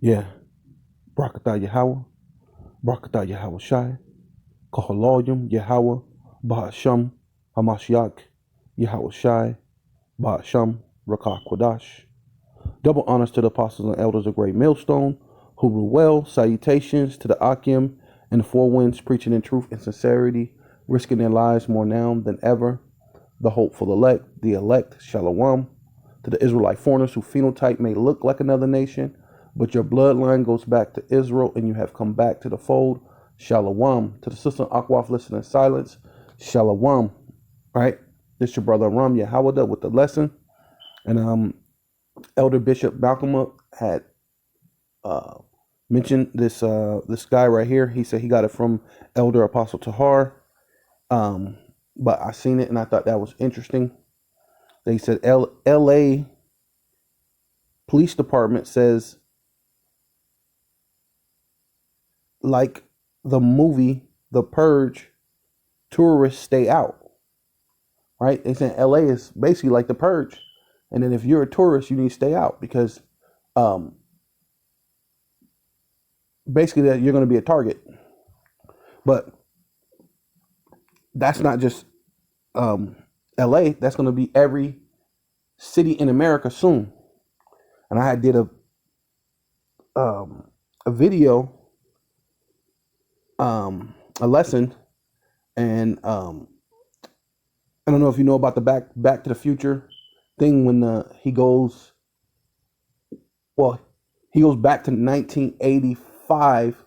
Yeah. Brakatah Yahweh, Brakatah Yahweh Shai, Kahaloyim Yahweh, Bahasham, Hamashiach, Yahweh Shai, Bahasham, Rakah Kwadash. Double honors to the apostles and elders of Great Millstone, who rule well. Salutations to the Akim and the Four Winds, preaching in truth and sincerity, risking their lives more now than ever. The hopeful elect, the elect, Shalom. To the Israelite foreigners whose phenotype may look like another nation, but your bloodline goes back to Israel and you have come back to the fold. Shalom. To the sister Akwaf listening in silence. Shalom. Right? This is your brother Ram Yahawada with the lesson. And Elder Bishop Malcolm had mentioned this guy right here. He said he got it from Elder Apostle Tahar. But I seen it and I thought that was interesting. They said LA Police Department says, like the movie The Purge, tourists stay out. Right? They said LA is basically like The Purge. And then if you're a tourist, you need to stay out because basically that you're going to be a target. But that's not just LA. That's going to be every city in America soon. And I did a video, a lesson, and I don't know if you know about the Back to the Future thing when he goes back to 1985,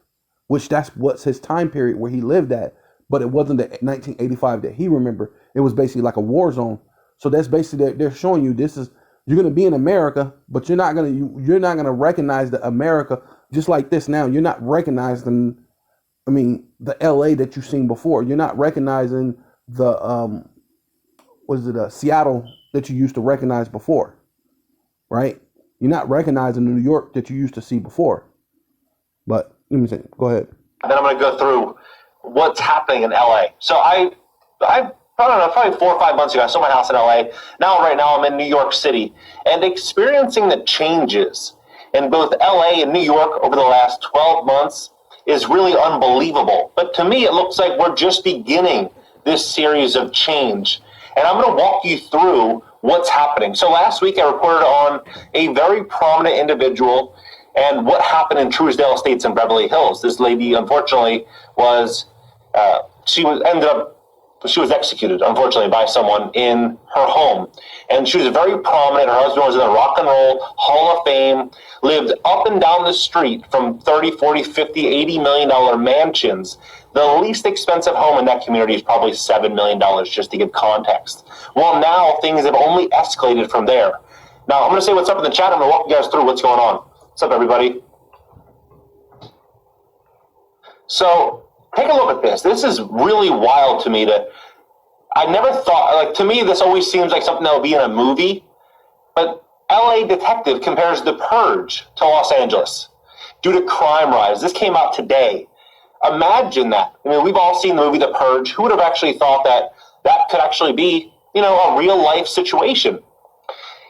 which that's what's his time period where he lived at, but it wasn't the 1985 that he remembered. It was basically like a war zone. So that's basically they're showing you you're gonna be in America, but you're not gonna recognize the America just like this now. You're not recognizing, the LA that you've seen before. You're not recognizing the Seattle that you used to recognize before, right? You're not recognizing New York that you used to see before. But let me see. Go ahead. And then I'm going to go through what's happening in LA. So I don't know, probably 4 or 5 months ago, I sold my house in LA. Right now I'm in New York City and experiencing the changes in both LA and New York over the last 12 months is really unbelievable. But to me, it looks like we're just beginning this series of change. And I'm going to walk you through what's happening. So last week I reported on a very prominent individual and what happened in Truesdale Estates in Beverly Hills. This lady, unfortunately, she was executed, unfortunately, by someone in her home. And she was very prominent. Her husband was in the Rock and Roll Hall of Fame, lived up and down the street from 30, 40, 50, $80 million mansions. The least expensive home in that community is probably $7 million, just to give context. Well, now things have only escalated from there. Now, I'm going to say what's up in the chat. I'm going to walk you guys through what's going on. What's up, everybody? So, take a look at this. This is really wild to me. I never thought, to me, this always seems like something that would be in a movie. But LA detective compares The Purge to Los Angeles due to crime rise. This came out today. Imagine that. We've all seen the movie The Purge. Who would have actually thought that could actually be, a real life situation?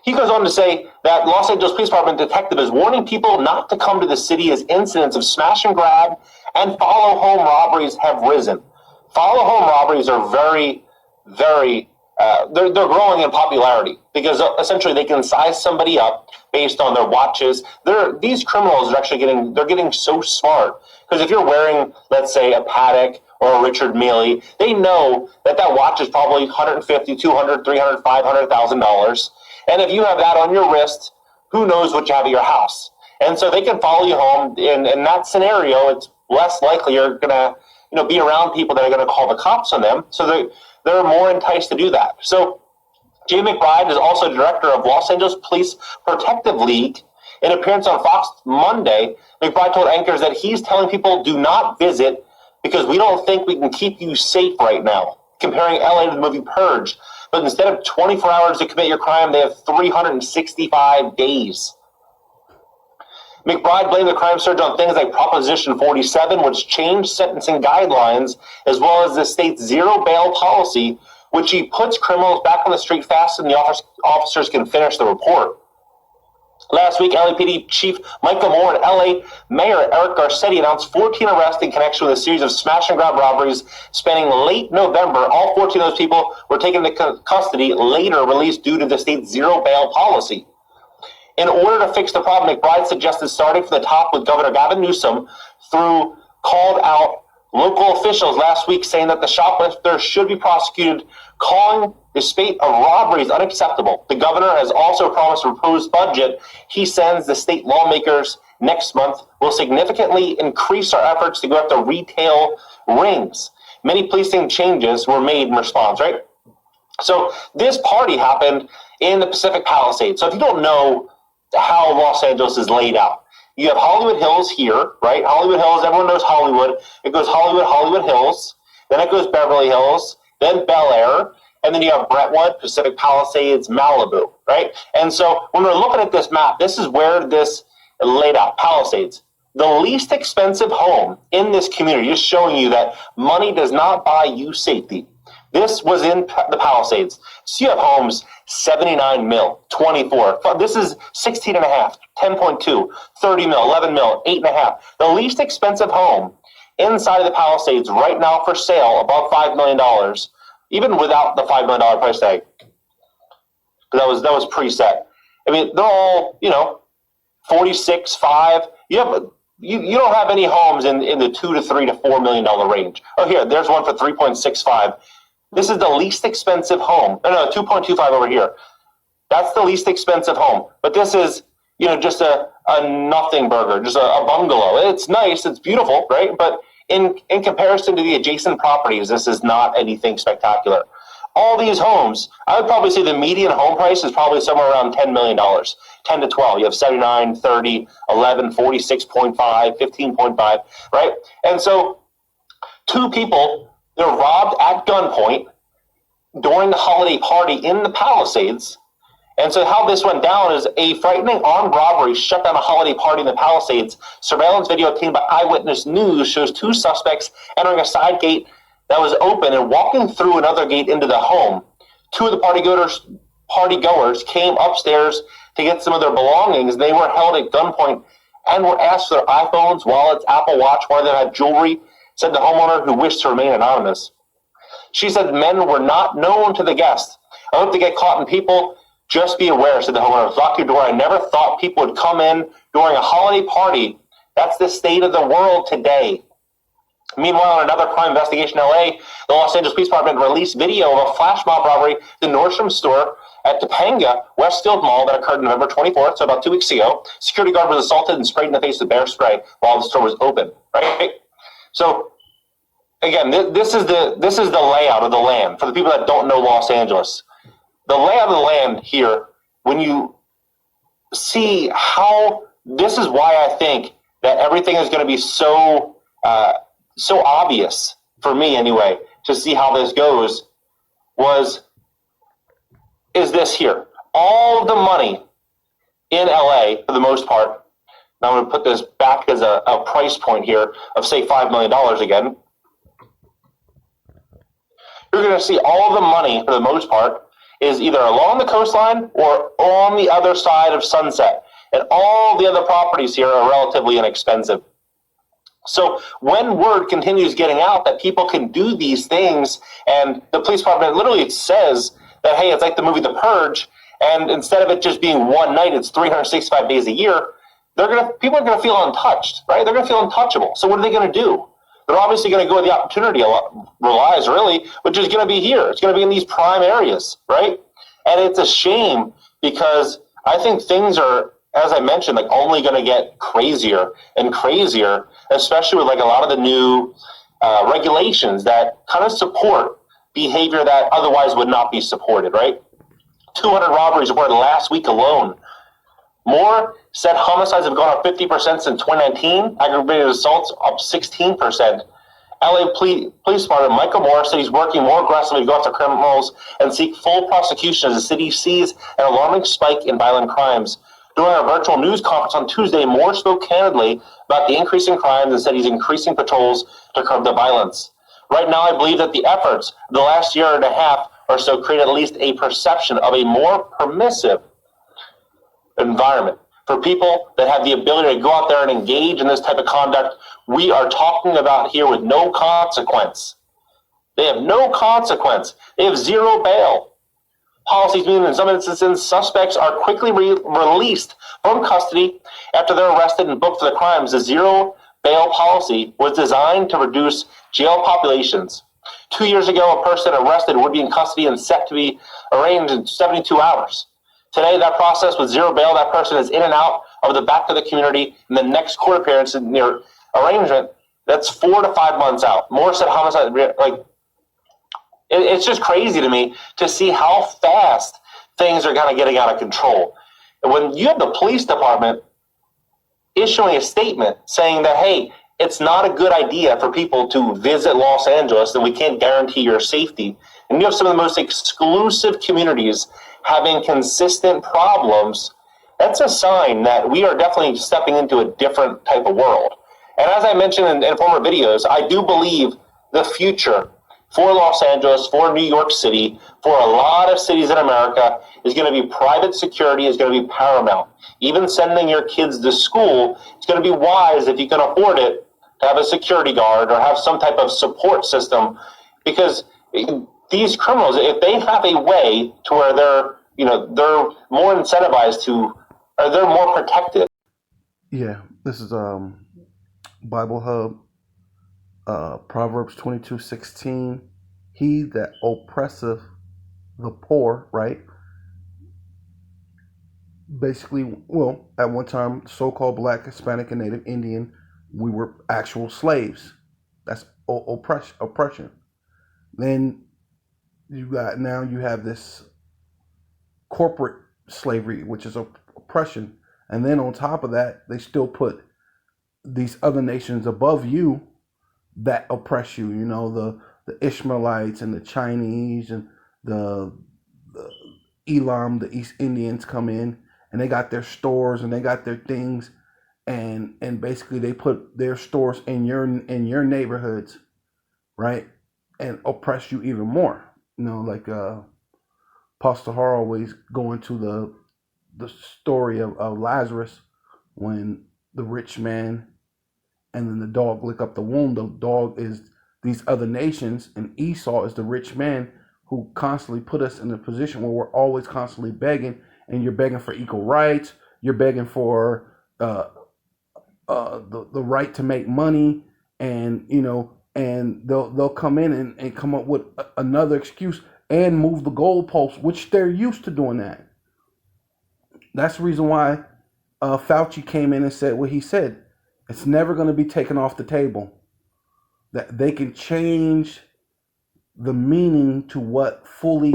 He goes on to say that Los Angeles Police Department detective is warning people not to come to the city as incidents of smash and grab and follow home robberies have risen. Follow home robberies are very, very, they're growing in popularity because essentially they can size somebody up based on their watches. These criminals are actually getting so smart because if you're wearing, let's say, a Patek or a Richard Mille, they know that watch is probably $150,000, $200,000, $300,000, $500,000. And if you have that on your wrist, who knows what you have at your house? And so they can follow you home. In that scenario, it's less likely you're going to be around people that are going to call the cops on them. So they're more enticed to do that. So Jay McBride is also director of Los Angeles Police Protective League. In an appearance on Fox Monday, McBride told anchors that he's telling people do not visit because we don't think we can keep you safe right now, comparing LA to the movie Purge. But instead of 24 hours to commit your crime, they have 365 days. McBride blamed the crime surge on things like Proposition 47, which changed sentencing guidelines, as well as the state's zero bail policy, which he puts criminals back on the street faster than the officers can finish the report. Last week, LAPD Chief Michael Moore and LA Mayor Eric Garcetti announced 14 arrests in connection with a series of smash and grab robberies spanning late November. All 14 of those people were taken into custody, later released due to the state's zero bail policy. In order to fix the problem, McBride suggested starting from the top with Governor Gavin Newsom through called out local officials last week saying that the shoplifters should be prosecuted, calling the spate of robberies unacceptable. The governor has also promised a proposed budget he sends the state lawmakers next month will significantly increase our efforts to go after retail rings. Many policing changes were made in response, right? So this party happened in the Pacific Palisades. So if you don't know how Los Angeles is laid out, you have Hollywood Hills here, right? Hollywood Hills, everyone knows Hollywood. It goes Hollywood, Hollywood Hills, then it goes Beverly Hills, then Bel Air, and then you have Brentwood, Pacific Palisades, Malibu, right? And so when we're looking at this map, this is where this laid out, Palisades. The least expensive home in this community, just showing you that money does not buy you safety. This was in the Palisades. So you have homes 79 mil, 24. This is 16 and a half, 10.2, 30 mil, 11 mil, 8 and a half. The least expensive home inside of the Palisades right now for sale above $5 million, even without the $5 million price tag. That was preset. I mean, they're all, 46, 5. You don't have any homes in the $2 to $3 to $4 million range. Oh, here, there's one for 3.65. This is the least expensive home. No, 2.25 over here. That's the least expensive home. But this is, just a nothing burger, just a bungalow. It's nice, it's beautiful, right? But in comparison to the adjacent properties, this is not anything spectacular. All these homes, I would probably say the median home price is probably somewhere around $10 million, 10 to 12. You have 79, 30, 11, 46.5, 15.5, right? And so two people, they're robbed at gunpoint during the holiday party in the Palisades. And so how this went down is a frightening armed robbery shut down a holiday party in the Palisades. Surveillance video obtained by Eyewitness News shows two suspects entering a side gate that was open and walking through another gate into the home. Two of the partygoers came upstairs to get some of their belongings. They were held at gunpoint and were asked for their iPhones, wallets, Apple Watch, whether they had jewelry, said the homeowner who wished to remain anonymous. She said men were not known to the guests. I hope they get caught, and people just be aware, said the homeowner. Lock your door. I never thought people would come in during a holiday party. That's the state of the world today. Meanwhile, in another crime investigation in LA, the Los Angeles Police Department released video of a flash mob robbery at the Nordstrom store at Topanga Westfield Mall that occurred November 24th, so about 2 weeks ago. Security guard was assaulted and sprayed in the face with bear spray while the store was open, right? So, again, this is the layout of the land for the people that don't know Los Angeles. The layout of the land here, when you see how, this is why I think that everything is going to be so obvious, for me anyway, to see how this goes, is this here. All of the money in LA, for the most part, now I'm going to put this back as a price point here of, say, $5 million again. You're going to see all of the money, for the most part, is either along the coastline or on the other side of Sunset. And all the other properties here are relatively inexpensive. So when word continues getting out that people can do these things, and the police department literally says that, hey, it's like the movie The Purge, and instead of it just being one night, it's 365 days a year, people are going to feel untouched, right? They're going to feel untouchable. So what are they going to do? They're obviously going to go where the opportunity relies, really, which is going to be here. It's going to be in these prime areas, right? And it's a shame because I think things are, as I mentioned, like only going to get crazier and crazier, especially with like a lot of the new regulations that kind of support behavior that otherwise would not be supported, right? 200 robberies reported last week alone. Moore said homicides have gone up 50% since 2019. Aggravated assaults up 16%. LA Police Department Michael Moore said he's working more aggressively to go after criminals and seek full prosecution as the city sees an alarming spike in violent crimes. During a virtual news conference on Tuesday, Moore spoke candidly about the increase in crimes and said he's increasing patrols to curb the violence. Right now, I believe that the efforts of the last year and a half or so create at least a perception of a more permissive environment. For people that have the ability to go out there and engage in this type of conduct, we are talking about here with no consequence. They have no consequence. They have zero bail. Policies mean in some instances, suspects are quickly released from custody after they're arrested and booked for the crimes. The zero bail policy was designed to reduce jail populations. 2 years ago, a person arrested would be in custody and set to be arraigned in 72 hours. Today, that process with zero bail, that person is in and out of the back of the community in the next court appearance in their arraignment. That's 4 to 5 months out. More said homicide, like, it's just crazy to me to see how fast things are kind of getting out of control. And when you have the police department issuing a statement saying that, hey, it's not a good idea for people to visit Los Angeles, and we can't guarantee your safety, and you have some of the most exclusive communities having consistent problems, that's a sign that we are definitely stepping into a different type of world. And as I mentioned in former videos, I do believe the future for Los Angeles, for New York City, for a lot of cities in America is going to be private security, is going to be paramount. Even sending your kids to school, it's going to be wise if you can afford it to have a security guard or have some type of support system, because these criminals, if they have a way to where they're more incentivized to, or they're more protected. Yeah, this is Bible Hub. Proverbs 22:16, he that oppresseth the poor, right? Basically, well, at one time, so-called Black, Hispanic, and Native Indian, we were actual slaves. That's oppression. Then you have this corporate slavery, which is oppression. And then on top of that, they still put these other nations above you that oppress you, the Ishmaelites and the Chinese and the Elam, the East Indians come in and they got their stores and they got their things, and basically they put their stores in your neighborhoods, right? And oppress you even more. Like Pastor Har always going to the story of Lazarus, when the rich man and then the dog lick up the wound. The dog is these other nations, and Esau is the rich man who constantly put us in a position where we're always constantly begging, and you're begging for equal rights, you're begging for the right to make money, and and they'll come in and come up with another excuse and move the goalposts, which they're used to doing that. That's the reason why Fauci came in and said what he said. It's never going to be taken off the table. That they can change the meaning to what fully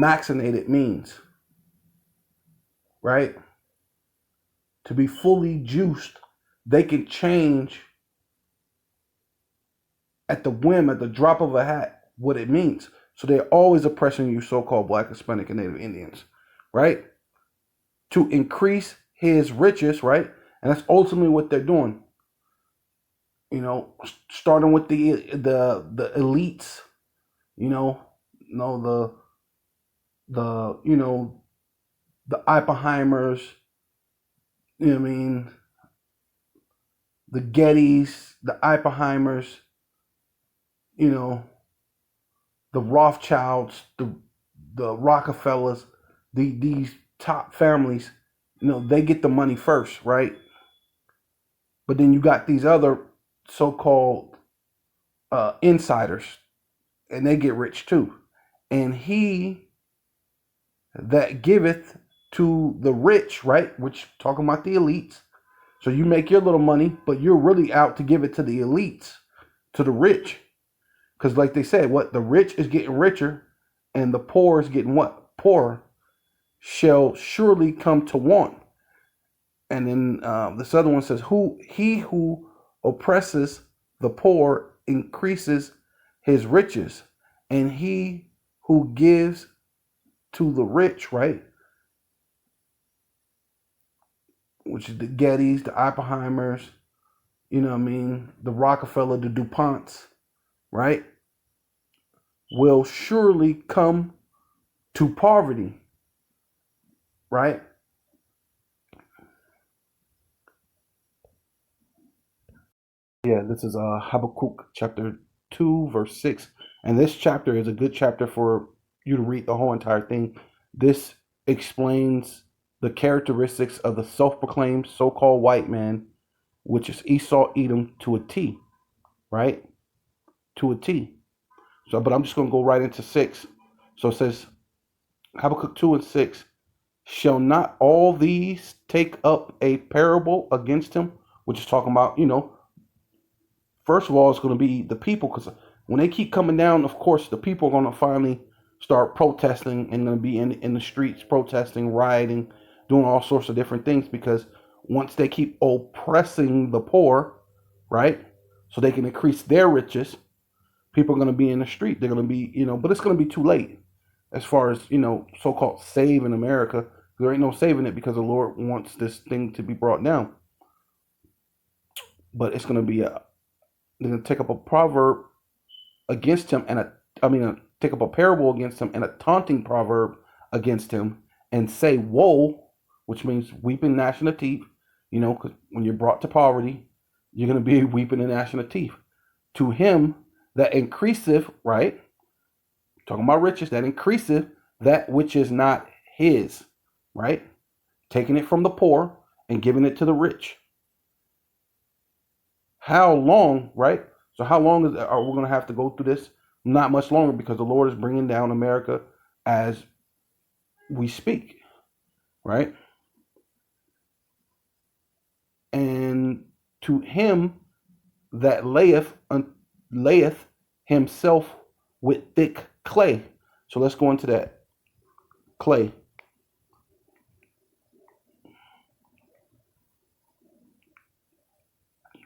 vaccinated means, right? To be fully juiced, they can change at the whim, at the drop of a hat, what it means. So they're always oppressing you, so-called Black, Hispanic, and Native Indians, right? To increase his riches, right? And that's ultimately what they're doing. Starting with the elites, the Oppenheimers, the Gettys, the Oppenheimers, the Rothschilds, the Rockefellers, these top families, they get the money first, right? But then you got these other so-called insiders, and they get rich too. And he that giveth to the rich, right? Which talking about the elites. So you make your little money, but you're really out to give it to the elites, to the rich. Because like they said, what the rich is getting richer and the poor is getting what? Poorer, shall surely come to want. And then this other one says, he who oppresses the poor increases his riches, and he who gives to the rich, right? Which is the Gettys, the Oppenheimers, the Rockefeller, the DuPonts, right? Will surely come to poverty, right? Yeah, this is Habakkuk chapter 2, verse 6. And this chapter is a good chapter for you to read the whole entire thing. This explains the characteristics of the self proclaimed so called white man, which is Esau Edom to a T, right? To a T. So, but I'm just going to go right into 6. So it says, Habakkuk 2 and 6. Shall not all these take up a parable against him? Which is talking about, first of all, it's going to be the people, because when they keep coming down, of course, the people are going to finally start protesting and going to be in the streets protesting, rioting, doing all sorts of different things, because once they keep oppressing the poor, right, so they can increase their riches, people are going to be in the street. They're going to be, but it's going to be too late as far as, so-called saving America. There ain't no saving it, because the Lord wants this thing to be brought down. But it's going to be they're going to take up a proverb against him take up a parable against him and a taunting proverb against him and say, woe, which means weeping, gnashing of teeth, because when you're brought to poverty, you're going to be weeping and gnashing of teeth. To him that increaseth, right? Talking about riches, that increaseth that which is not his, right? Taking it from the poor and giving it to the rich. How long, right? So how long are we going to have to go through this? Not much longer, because the Lord is bringing down America as we speak, right? And to him that layeth himself with thick clay. So let's go into that clay.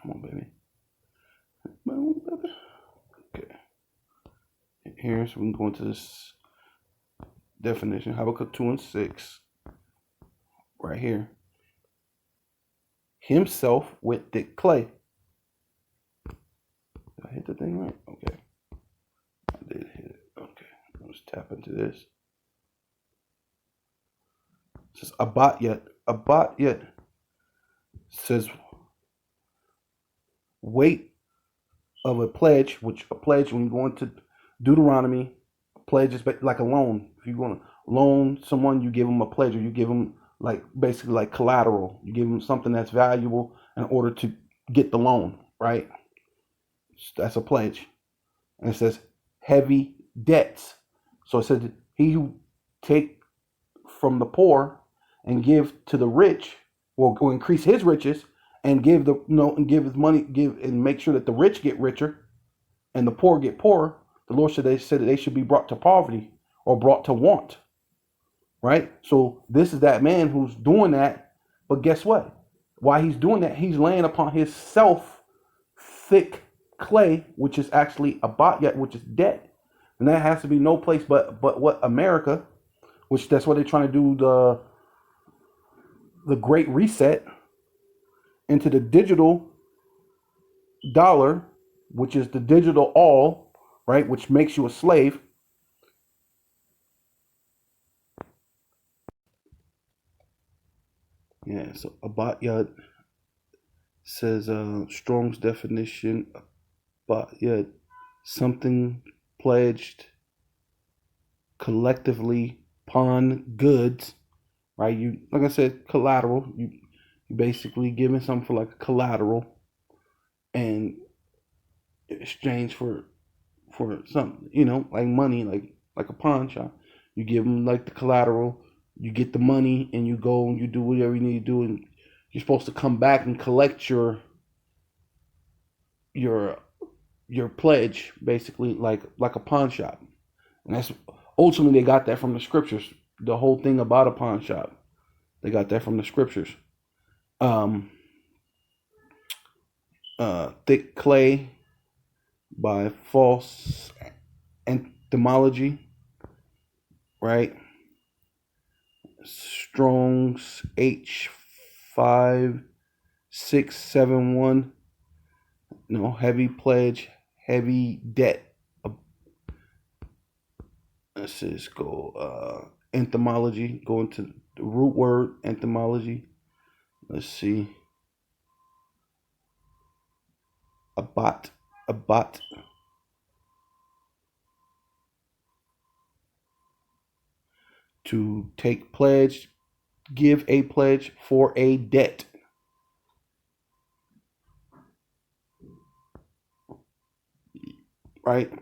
Come on, baby. Okay. Here, so we can go into this definition. Habakkuk 2 and 6. Right here. Himself with thick clay. Did I hit the thing right? Okay. I did hit it. Okay. Let's tap into this. It says Abat yet says weight of a pledge, which a pledge, when you go into Deuteronomy, a pledge is like a loan. If you're going to loan someone, you give them a pledge, or you give them basically like collateral. You give them something that's valuable in order to get the loan, right? That's a pledge. And it says heavy debts. So it says he who take from the poor and give to the rich will increase his riches, and give and give his money, and make sure that the rich get richer and the poor get poorer. The Lord said that they should be brought to poverty or brought to want, right? So this is that man who's doing that. But guess what? While he's doing that, he's laying upon his self thick clay, which is actually a batyat, which is debt. And that has to be no place but what? America, which that's what they're trying to do, the great reset into the digital dollar, which is the digital all, right, which makes you a slave. Yeah, so Abatyat says Strong's definition, Abatyat, something pledged collectively pawn goods, right? You, like I said, collateral. You basically giving something for like collateral, and exchange for something, like money, like a pawn shop. You give them like the collateral, you get the money, and you go and you do whatever you need to do, and you're supposed to come back and collect your your pledge, basically like a pawn shop. And that's ultimately, they got that from the scriptures. The whole thing about a pawn shop, they got that from the scriptures. Thick clay by false entomology, right? Strong's H5671. Heavy pledge, heavy debt. Let's just go entomology, go into the root word entomology. Let's see. a bot to give a pledge for a debt, right?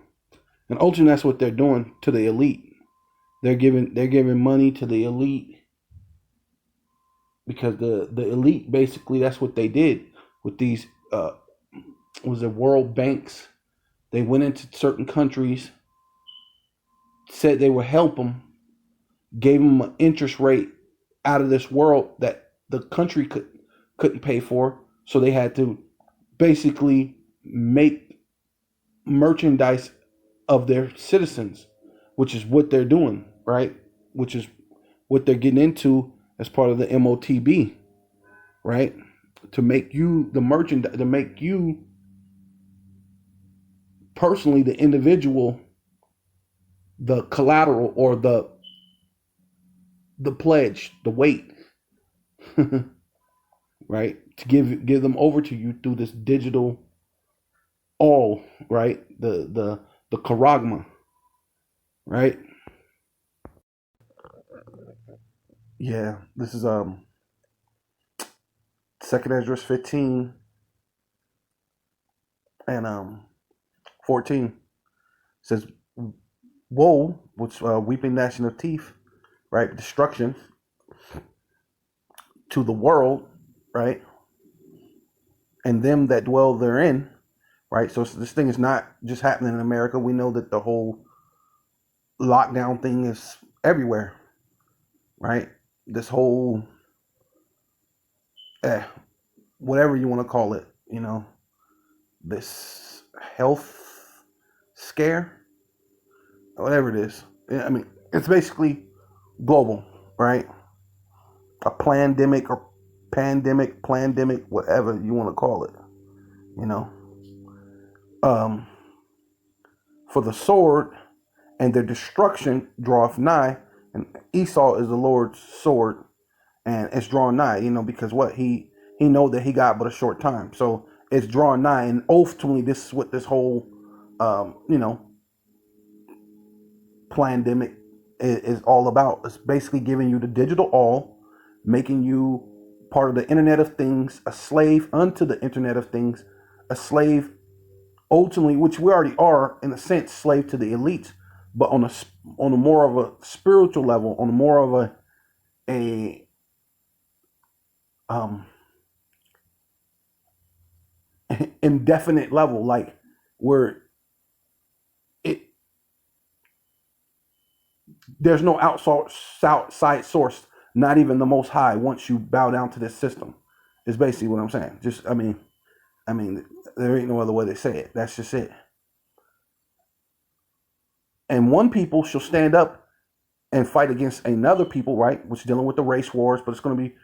And ultimately, that's what they're doing to the elite. They're giving money to the elite because the elite basically that's what they did with these was it world banks. They went into certain countries, said they would help them, gave them an interest rate out of this world that the country couldn't pay for, so they had to basically make merchandise of their citizens, which is what they're doing, right? Which is what they're getting into as part of the MOTB, right? To make you the merchandise, to make you personally the individual, the collateral or the pledge, the weight, right? To give them over to you through this digital all, right? The charagma, right? Yeah, this is Second Ezra 15 and 14 says, "Woe, which weeping gnashing of teeth, right? Destruction to the world, right? And them that dwell therein, right? So this thing is not just happening in America. We know that the whole lockdown thing is everywhere, right? This whole, eh, whatever you want to call it, this health scare, whatever it is. I mean, it's basically global, right? A pandemic or pandemic, whatever you want to call it, you know. Um, for the sword and their destruction draweth nigh, and Esau is the Lord's sword, and it's drawn nigh, because what he know that he got but a short time, so it's drawn nigh, and ultimately this is what this whole, pandemic is all about. It's basically giving you the digital all, making you part of the Internet of Things, a slave unto the Internet of Things, a slave ultimately, which we already are in a sense, slave to the elites, but on a more of a spiritual level, on a more of a um indefinite level, like where it there's no outside source, not even the Most High. Once you bow down to this system, is basically what I'm saying. Just I mean, there ain't no other way to say it. That's just it. And one people shall stand up and fight against another people, right? Which is dealing with the race wars, but it's going to be,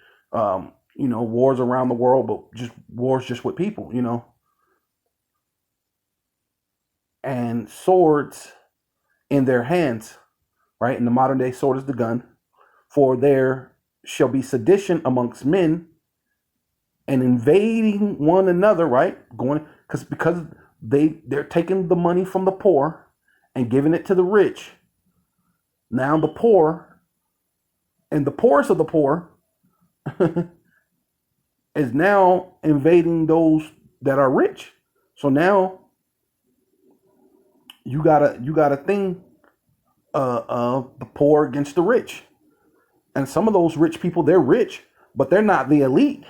wars around the world, but just wars just with people, and swords in their hands, right? In the modern day, sword is the gun. For there shall be sedition amongst men and invading one another, right? Because they're taking the money from the poor and giving it to the rich. Now the poor and the poorest of the poor is now invading those that are rich. So now you got a thing of the poor against the rich. And some of those rich people, they're rich, but they're not the elite.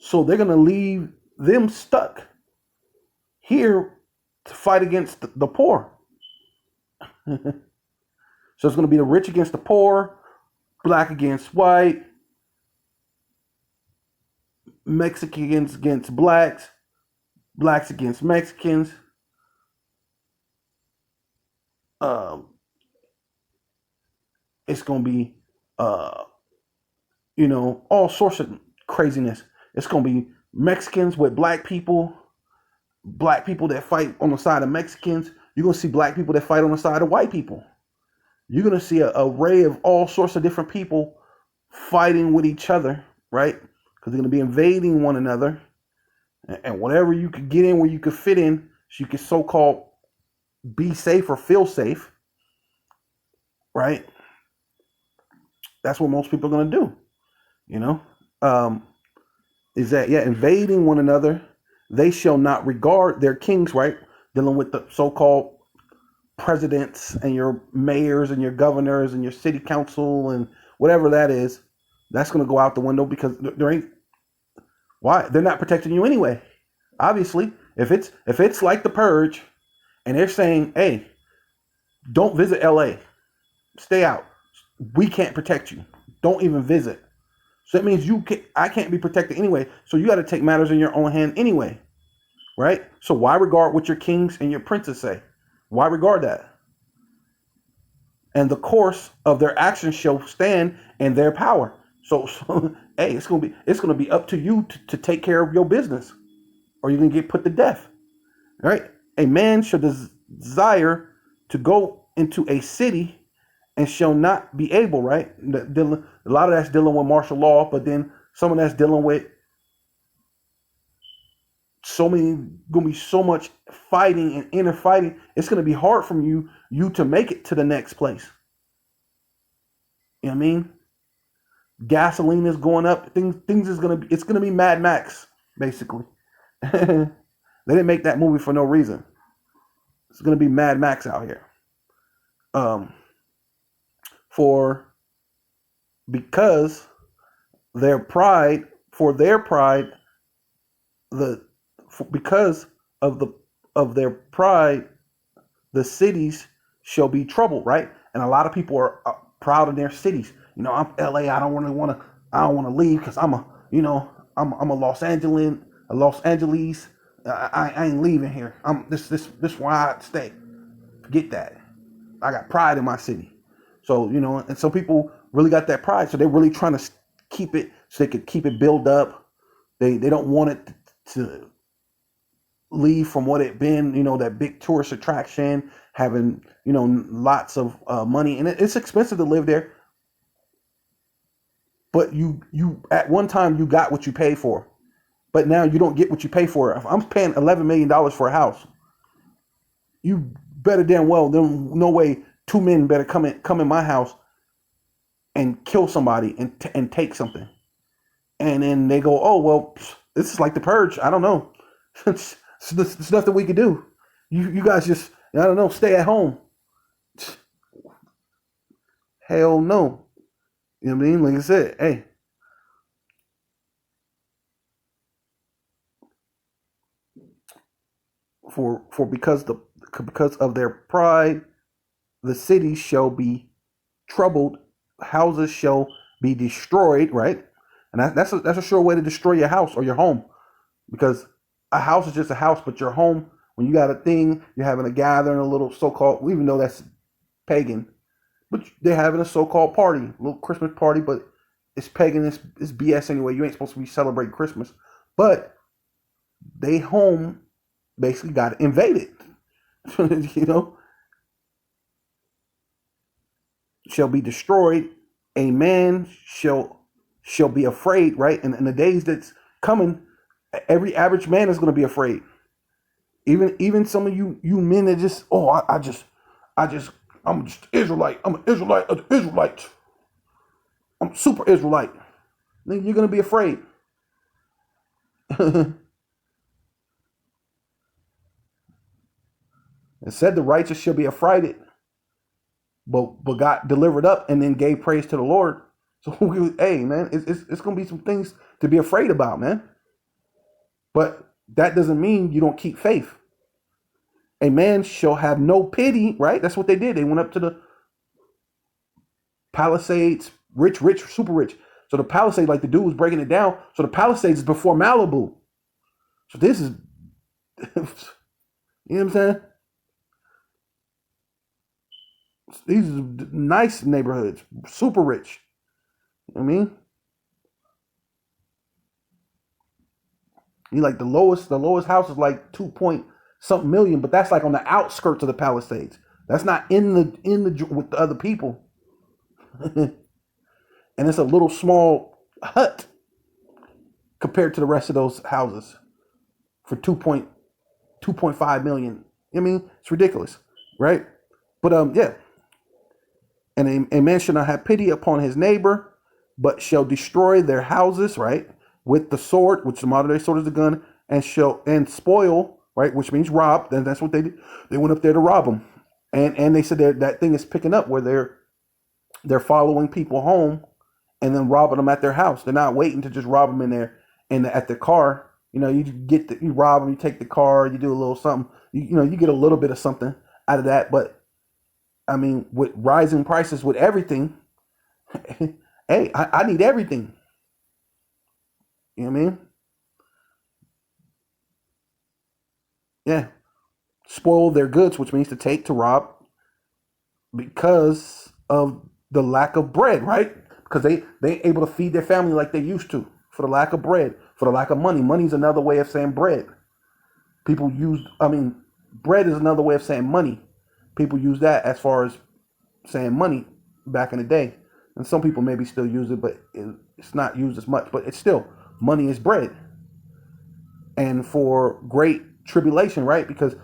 So they're going to leave them stuck here to fight against the poor. So it's going to be the rich against the poor, black against white, Mexicans against blacks, blacks against Mexicans. Um, it's going to be, all sorts of craziness. It's going to be Mexicans with black people that fight on the side of Mexicans. You're going to see black people that fight on the side of white people. You're going to see an array of all sorts of different people fighting with each other, right? Because they're going to be invading one another. And whatever you could get in where you could fit in, so you could so-called be safe or feel safe, right? That's what most people are going to do, you know? Is that, yeah, invading one another, they shall not regard their kings, right? Dealing with the so-called presidents and your mayors and your governors and your city council and whatever that is, that's going to go out the window because there ain't, why? They're not protecting you anyway. Obviously, if it's like the Purge and they're saying, hey, don't visit LA, stay out. We can't protect you. Don't even visit. So that means I can't be protected anyway. So you got to take matters in your own hand anyway, right? So why regard what your kings and your princes say? Why regard that? And the course of their actions shall stand in their power. So hey, it's gonna be up to you to take care of your business, or you're gonna get put to death. Right? A man shall desire to go into a city and shall not be able, right? A lot of that's dealing with martial law, but then some of that's dealing with gonna be so much fighting and inner fighting. It's gonna be hard for you to make it to the next place. You know what I mean? Gasoline is going up. Things is it's gonna be Mad Max, basically. They didn't make that movie for no reason. It's gonna be Mad Max out here. Because their pride, because of their pride, the cities shall be troubled, right? And a lot of people are proud of their cities. You know, I'm LA. I don't want to leave because I'm a Los Angeles. I ain't leaving here. This where I stay. Forget that. I got pride in my city. So, and some people really got that pride. So they're really trying to keep it so they could keep it built up. They don't want it to leave from what it been, that big tourist attraction, having, lots of money. And it's expensive to live there. But you at one time you got what you paid for. But now you don't get what you pay for. If I'm paying $11 million for a house, you better damn well, no way two men better come in my house and kill somebody and take something. And then they go, oh, well, this is like the Purge. I don't know. It's nothing we could do. You guys just, I don't know, stay at home. Hell no. You know what I mean? Like I said, hey. Because of their pride, the city shall be troubled, houses shall be destroyed, right? And that's a sure way to destroy your house or your home, because a house is just a house, but your home, when you got a thing, you're having a gathering, a little so-called, even though that's pagan, but they're having a so-called party, a little Christmas party, but it's pagan, it's BS anyway. You ain't supposed to be celebrating Christmas, but they home basically got invaded. Shall be destroyed. A man shall be afraid, right? And in the days that's coming, every average man is going to be afraid. Even some of you men that just, I'm just Israelite. I'm an Israelite of the Israelites. I'm super Israelite. Then you're going to be afraid. It said the righteous shall be affrighted, but got delivered up and then gave praise to the Lord. So, hey, man, it's going to be some things to be afraid about, man. But that doesn't mean you don't keep faith. A man shall have no pity, right? That's what they did. They went up to the Palisades, rich, super rich. So the Palisades, like the dude was breaking it down. So the Palisades is before Malibu. So this is, you know what I'm saying? These are nice neighborhoods, super rich. You know what I mean? You like the lowest house is like 2 point something million, but that's like on the outskirts of the Palisades. That's not in the with the other people. And it's a little small hut compared to the rest of those houses. for 2.5 million. I mean, it's ridiculous, right? But yeah. And a man shall not have pity upon his neighbor, but shall destroy their houses, right? With the sword, which the modern day sword is a gun, and spoil, right? Which means rob. Then that's what they did. They went up there to rob them, and they said that thing is picking up where they're following people home and then robbing them at their house. They're not waiting to just rob them at their car. You know, you rob them, you take the car, you do a little something. You get a little bit of something out of that, but I mean, with rising prices, with everything, hey, I need everything. You know what I mean? Yeah. Spoil their goods, which means to take, to rob, because of the lack of bread, right? Because they ain't able to feed their family like they used to, for the lack of bread, for the lack of money. Money's another way of saying bread. Bread is another way of saying money. People use that as far as saying money back in the day. And some people maybe still use it, but it's not used as much. But it's still, money is bread. And for great tribulation, right? Because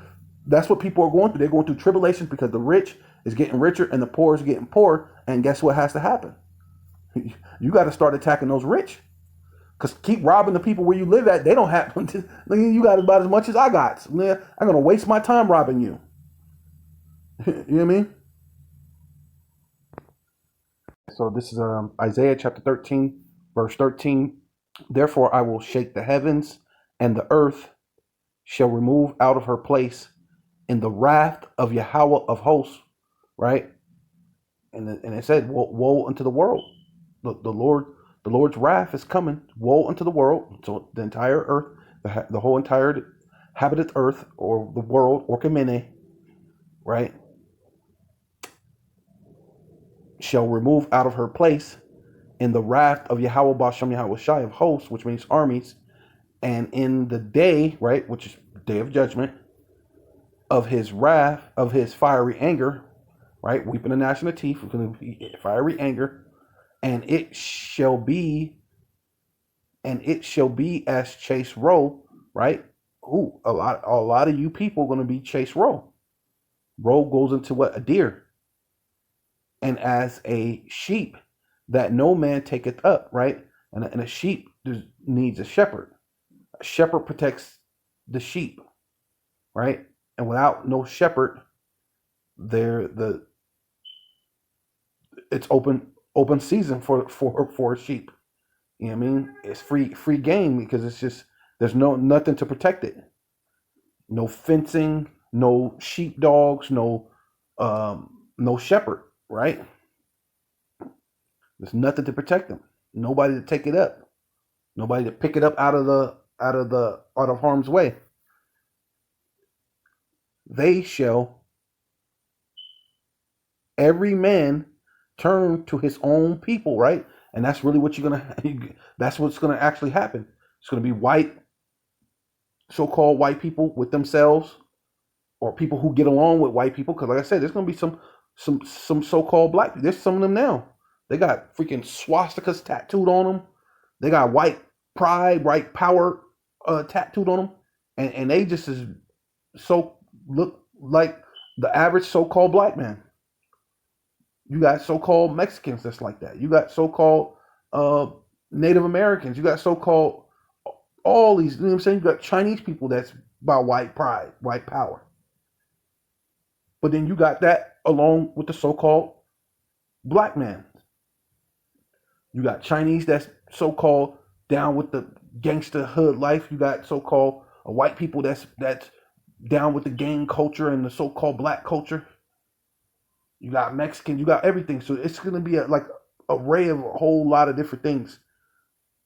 that's what people are going through. They're going through tribulation because the rich is getting richer and the poor is getting poorer. And guess what has to happen? You got to start attacking those rich. Because keep robbing the people where you live at, they don't have, you got about as much as I got. I'm going to waste my time robbing you. You know what I mean? So this is Isaiah chapter 13, verse 13. Therefore I will shake the heavens, and the earth shall remove out of her place in the wrath of Yahweh of hosts, right? And it said, woe unto the world. The Lord's wrath is coming. Woe unto the world. So the entire earth, the whole entire habited earth, or the world, or Kamene, right, shall remove out of her place in the wrath of Yahweh Bashem Yahweh Shai of hosts, which means armies, and in the day, right, which is day of judgment, of his wrath, of his fiery anger, right, weeping and gnashing of teeth, fiery anger, and it shall be as chase roe, right? Ooh, a lot of you people are going to be chase roe. Roe goes into what? A deer. And as a sheep that no man taketh up, right? And a sheep needs a shepherd. A shepherd protects the sheep, right? And without no shepherd, it's open season for a sheep. You know what I mean? It's free game, because it's just, there's nothing to protect it. No fencing, no sheepdogs, no shepherd, right? There's nothing to protect them. Nobody to take it up. Nobody to pick it up out of harm's way. They shall every man turn to his own people, right? And that's really what that's what's gonna actually happen. It's gonna be so-called white people with themselves, or people who get along with white people. Because like I said, there's gonna be some so-called black people. There's some of them now. They got freaking swastikas tattooed on them. They got white pride, white power tattooed on them, and they just look like the average so-called black man. You got so-called Mexicans that's like that. You got so-called Native Americans. You got so-called all these. You know what I'm saying? You got Chinese people that's about white pride, white power. But then you got that along with the so-called black man. You got Chinese that's so-called down with the gangster hood life. You got so-called white people that's down with the gang culture and the so-called black culture. You got Mexican, you got everything. So it's going to be like array of a whole lot of different things.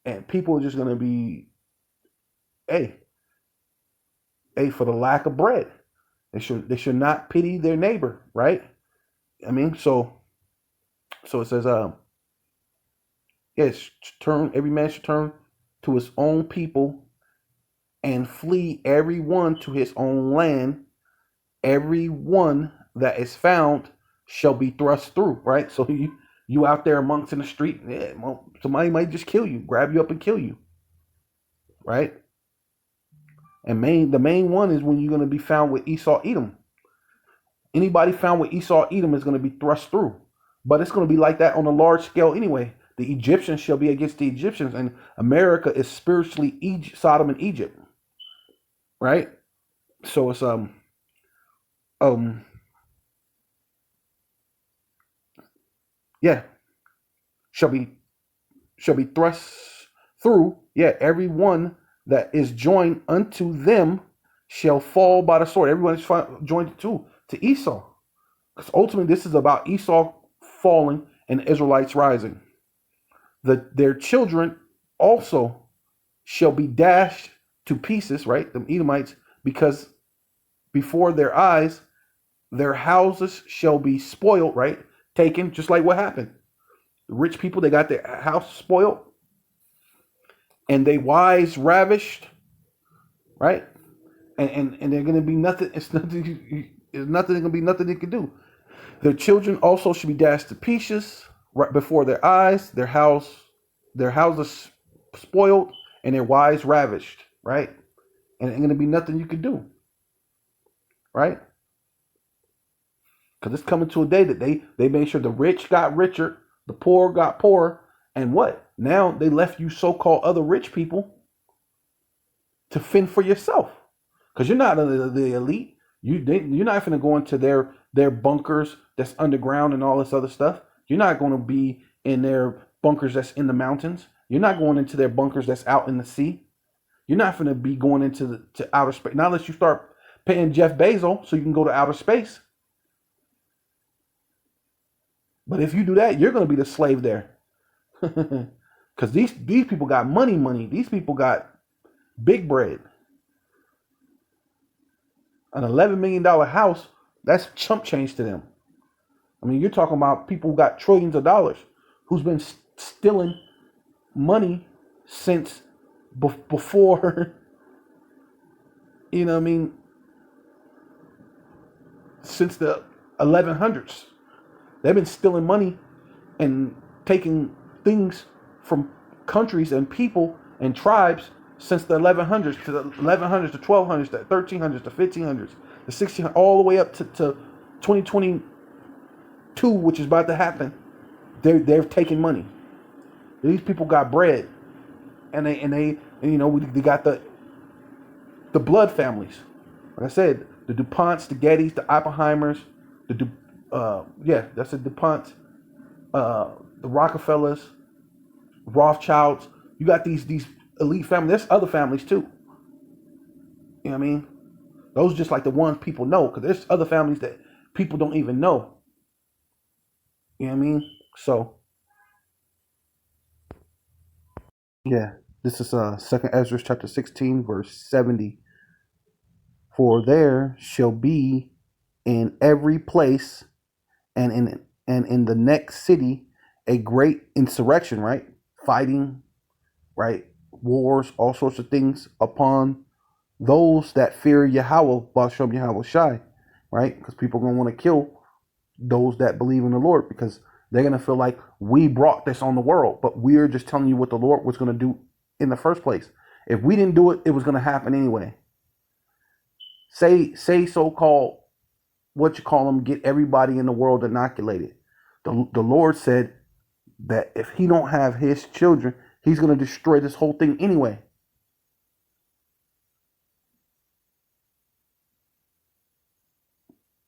And people are just going to be, hey, for the lack of bread. They should not pity their neighbor, right? I mean, so it says, yes, every man should turn to his own people and flee every one to his own land. Every one that is found shall be thrust through, right? So you out there amongst in the street, yeah, somebody might just kill you, grab you up and kill you, right? And the main one is when you're going to be found with Esau Edom. Anybody found with Esau Edom is going to be thrust through. But it's going to be like that on a large scale anyway. The Egyptians shall be against the Egyptians, and America is spiritually Sodom and Egypt, right? So it's yeah, shall be thrust through. Yeah, everyone that is joined unto them shall fall by the sword. Everyone is joined to Esau. Because ultimately, this is about Esau falling and the Israelites rising. Their children also shall be dashed to pieces, right? The Edomites, because before their eyes, their houses shall be spoiled, right? Taken, just like what happened. The rich people, they got their house spoiled, and they wives ravished, right? And they're gonna be nothing. It's nothing. It's nothing. Gonna be nothing they can do. Their children also should be dashed to pieces right before their eyes. Their houses spoiled, and their wives ravished, right? And ain't gonna be nothing you can do, right? Because it's coming to a day that they made sure the rich got richer, the poor got poorer, and what? Now they left you so-called other rich people to fend for yourself. Because you're not the elite. You're not going to go into their bunkers that's underground and all this other stuff. You're not going to be in their bunkers that's in the mountains. You're not going into their bunkers that's out in the sea. You're not going to be going into outer space. Not unless you start paying Jeff Bezos so you can go to outer space. But if you do that, you're going to be the slave there. Because these people got money. These people got big bread. An $11 million house, that's chump change to them. I mean, you're talking about people who got trillions of dollars, who's been stealing money since before, you know what I mean, since the 1100s. They've been stealing money and taking things from countries and people and tribes since the 1100s, to the 1100s, the 1200s, the 1300s, the 1500s, the 1600s, all the way up to 2022, which is about to happen. They're taking money. These people got bread, and they they got the blood families. Like I said, the DuPonts, the Gettys, the Oppenheimers, that's the DuPont, the Rockefellers, Rothschilds. You got these elite families. There's other families too. You know what I mean? Those are just like the ones people know, because there's other families that people don't even know. You know what I mean? So yeah, this is 2nd Ezra chapter 16 verse 70. For there shall be in every place and in the next city a great insurrection, right? Fighting, right? Wars, all sorts of things upon those that fear Yahweh, Bashem Yahweh Shai, right? Because people are going to want to kill those that believe in the Lord, because they're going to feel like we brought this on the world, but we're just telling you what the Lord was going to do in the first place. If we didn't do it, it was going to happen anyway. Say so-called, get everybody in the world inoculated. The Lord said that if he don't have his children, he's going to destroy this whole thing anyway.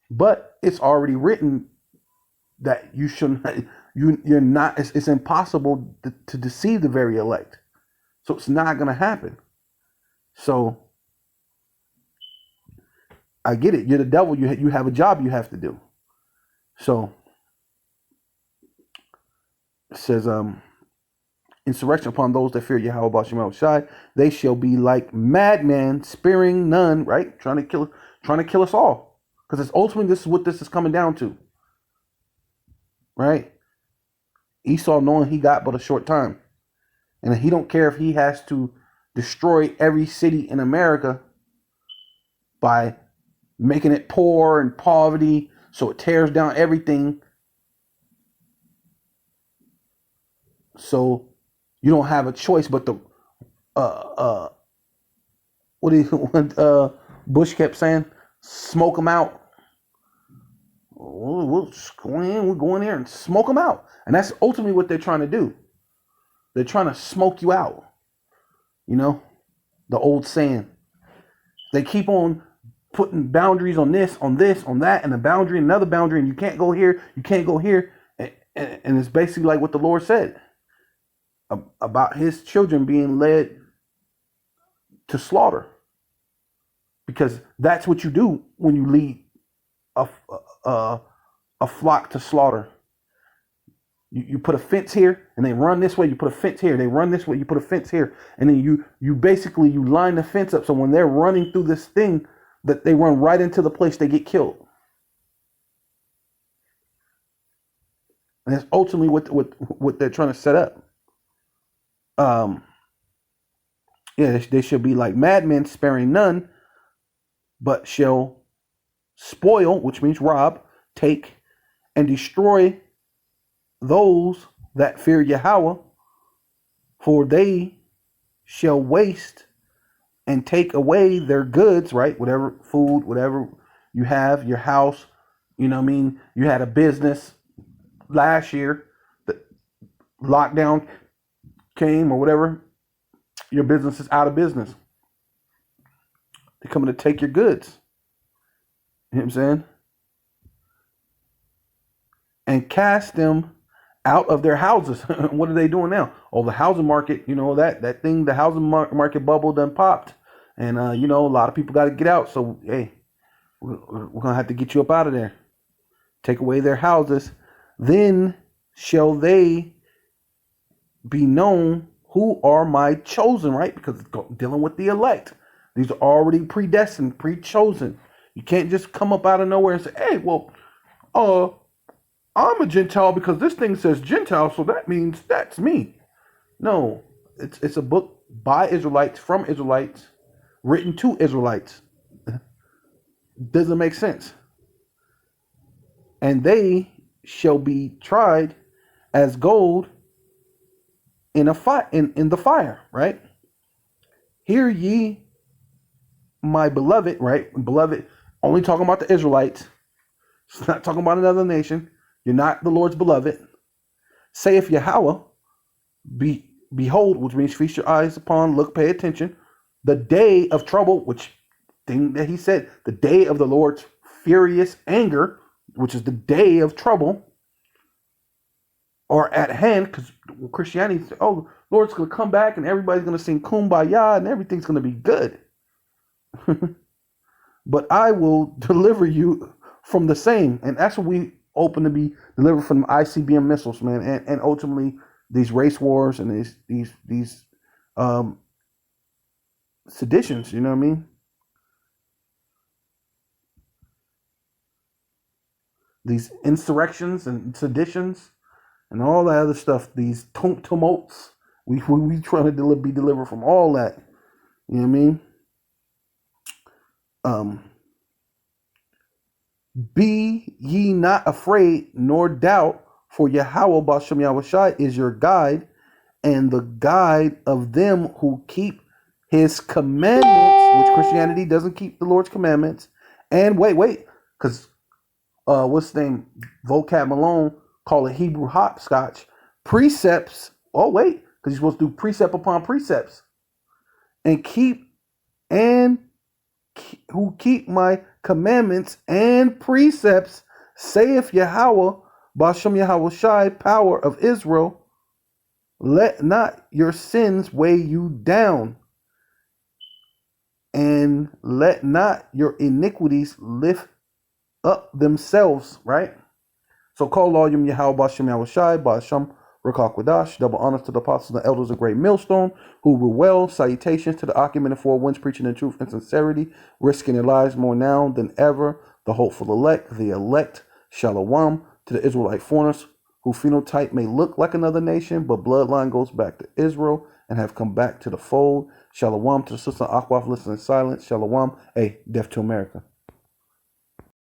But it's already written that you should not, you're not. It's impossible to deceive the very elect, so it's not going to happen. So I get it. You're the devil. You have a job you have to do. So it says, insurrection upon those that fear Yahweh Bashem Shai, they shall be like madmen, sparing none, right? Trying to kill us all. Because it's ultimately, this is what this is coming down to. Right? Esau knowing he got but a short time. And he don't care if he has to destroy every city in America by making it poor and poverty, so it tears down everything. So you don't have a choice but to what Bush kept saying, smoke them out. We'll just go in, we'll go in there and smoke them out. And that's ultimately what they're trying to do. They're trying to smoke you out. You know, the old saying. They keep on putting boundaries on this, on that, and a boundary, another boundary, and you can't go here, you can't go here. And it's basically like what the Lord said about his children being led to slaughter. Because that's what you do when you lead a flock to slaughter. You put a fence here and they run this way, you put a fence here, they run this way, you put a fence here, and then you basically you line the fence up so when they're running through this thing that they run right into the place they get killed. And that's ultimately what they're trying to set up. They should be like madmen, sparing none, but shall spoil, which means rob, take, and destroy those that fear Yahweh, for they shall waste and take away their goods, right? Whatever food, whatever you have, your house, you know what I mean? You had a business last year, the lockdown came or whatever, your business is out of business. They're coming to take your goods. You know what I'm saying? And cast them out of their houses. What are they doing now? Oh, the housing market, you know, that thing, the housing market bubble done popped. And, you know, a lot of people got to get out. So, hey, we're going to have to get you up out of there. Take away their houses. Then shall they be known who are my chosen, right? Because it's dealing with the elect. These are already predestined, pre-chosen. You can't just come up out of nowhere and say, hey, well, I'm a Gentile because this thing says Gentile, so that means that's me. No, it's a book by Israelites, from Israelites, written to Israelites. Doesn't make sense. And they shall be tried as gold in a fire, in the fire, right? Hear ye, my beloved, right? Beloved, only talking about the Israelites. It's not talking about another nation. You're not the Lord's beloved. Saith Yahweh, behold, which means feast your eyes upon, look, pay attention. The day of trouble, which thing that he said, the day of the Lord's furious anger, which is the day of trouble, are at hand, because Christianity says, oh, Lord's going to come back and everybody's going to sing Kumbaya and everything's going to be good. But I will deliver you from the same. And that's what we open to be delivered from ICBM missiles, man. And ultimately these race wars and these seditions, you know what I mean? These insurrections and seditions and all that other stuff, these tumults, we trying to be delivered from all that. You know what I mean? Be ye not afraid nor doubt, for Yahweh Bashem Yahushai is your guide and the guide of them who keep his commandments, which Christianity doesn't keep the Lord's commandments. And wait, because what's the name? Vocab Malone call it Hebrew hopscotch. Precepts. Oh, wait, because you're supposed to do precept upon precepts. And who keep my commandments and precepts, saith Yahweh, Bashem Yahushai, power of Israel, let not your sins weigh you down, and let not your iniquities lift up themselves, right? So call all Yom Yahweh Bashem Yahushai, Bashem Rakak Wadash, double honors to the apostles and the elders of Great Millstone, who rule well, salutations to the occupant of four winds, preaching in truth and sincerity, risking their lives more now than ever, the hopeful elect, Shalom, to the Israelite foreigners, whose phenotype may look like another nation, but bloodline goes back to Israel and have come back to the fold. Shalom to the sister Akwaf, listening in silence. Shalom, hey, death to America.